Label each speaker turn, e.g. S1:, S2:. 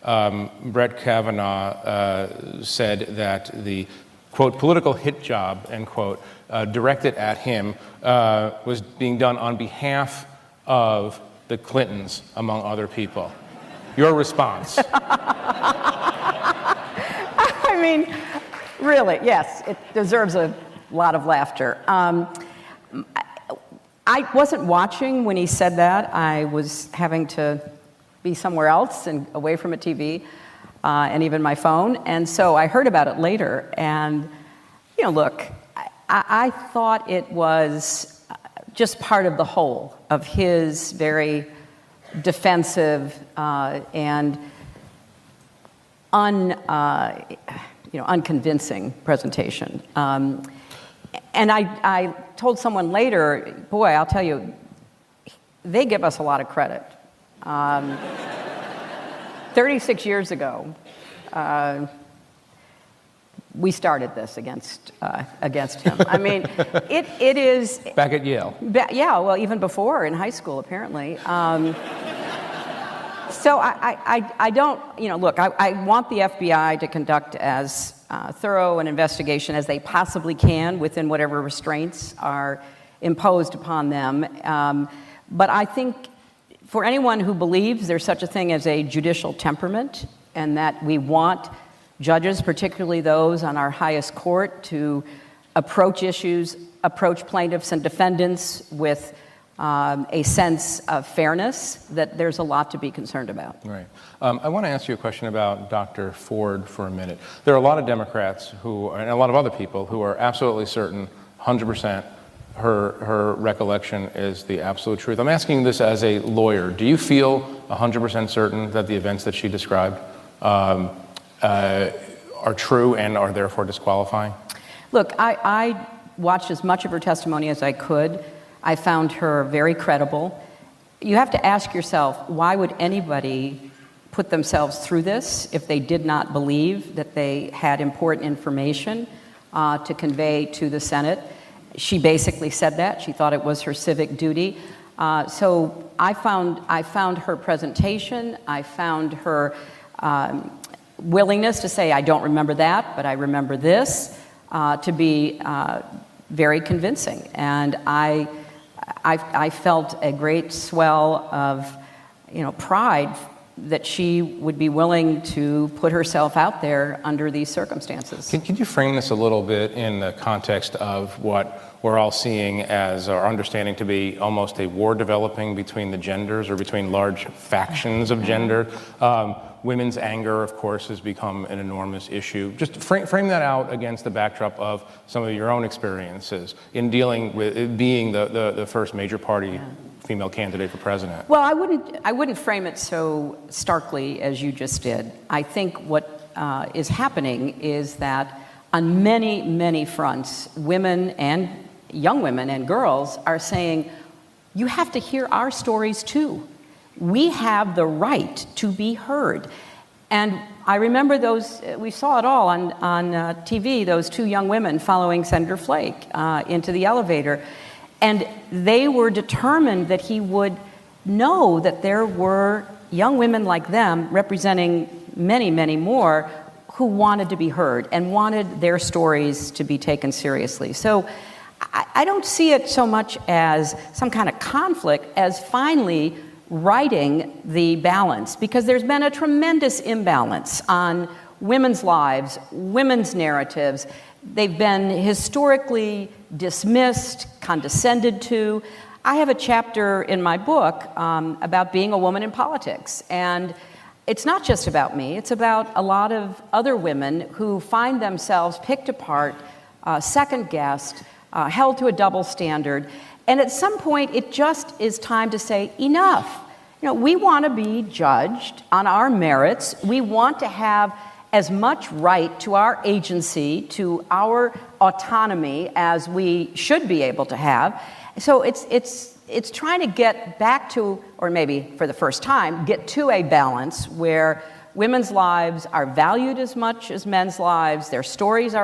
S1: Brett Kavanaugh said that the, quote, political hit job, end quote, directed at him was being done on behalf of the Clintons, among other people. Your response?
S2: I mean, really, yes, it deserves a lot of laughter. I wasn't watching when he said that. I was having to be somewhere else and away from a TV and even my phone. And so I heard about it later. And, look, I thought it was just part of the whole of his very defensive and unconvincing presentation. And I told someone later, boy, I'll tell you, they give us a lot of credit. 36 years ago, we started this against him. I mean, it is...
S1: Back at Yale.
S2: Yeah, well, even before, in high school, apparently. So I don't, look, I want the FBI to conduct as thorough an investigation as they possibly can within whatever restraints are imposed upon them. But I think for anyone who believes there's such a thing as a judicial temperament and that we want judges, particularly those on our highest court, to approach issues, approach plaintiffs and defendants with a sense of fairness, that there's a lot to be concerned about.
S1: Right. I want to ask you a question about Dr. Ford for a minute. There are a lot of Democrats who, and a lot of other people, who are absolutely certain, 100%, her recollection is the absolute truth. I'm asking this as a lawyer. Do you feel 100% certain that the events that she described are true and are therefore disqualifying?
S2: Look, I watched as much of her testimony as I could. I found her very credible. You have to ask yourself, why would anybody put themselves through this if they did not believe that they had important information to convey to the Senate? She basically said that. She thought it was her civic duty. So I found her presentation, I found her willingness to say, I don't remember that, but I remember this, to be very convincing. And I felt a great swell of, pride that she would be willing to put herself out there under these circumstances.
S1: Can you frame this a little bit in the context of what we're all seeing as, or understanding to be, almost a war developing between the genders or between large factions of gender? Women's anger, of course, has become an enormous issue. Just frame that out against the backdrop of some of your own experiences in dealing with it being the first major party female candidate for president.
S2: Well, I wouldn't frame it so starkly as you just did. I think what is happening is that on many, many fronts, women and young women and girls are saying, you have to hear our stories too. We have the right to be heard. And I remember those, we saw it all on TV, those two young women following Senator Flake into the elevator. And they were determined that he would know that there were young women like them, representing many, many more, who wanted to be heard and wanted their stories to be taken seriously. So I don't see it so much as some kind of conflict as finally righting the balance, because there's been a tremendous imbalance on women's lives, women's narratives. They've been historically dismissed, condescended to. I have a chapter in my book about being a woman in politics, and it's not just about me, it's about a lot of other women who find themselves picked apart, second-guessed, held to a double standard. And at some point, it just is time to say, enough. We want to be judged on our merits. We want to have as much right to our agency, to our autonomy as we should be able to have. So it's trying to get back to, or maybe for the first time, get to a balance where women's lives are valued as much as men's lives, their stories are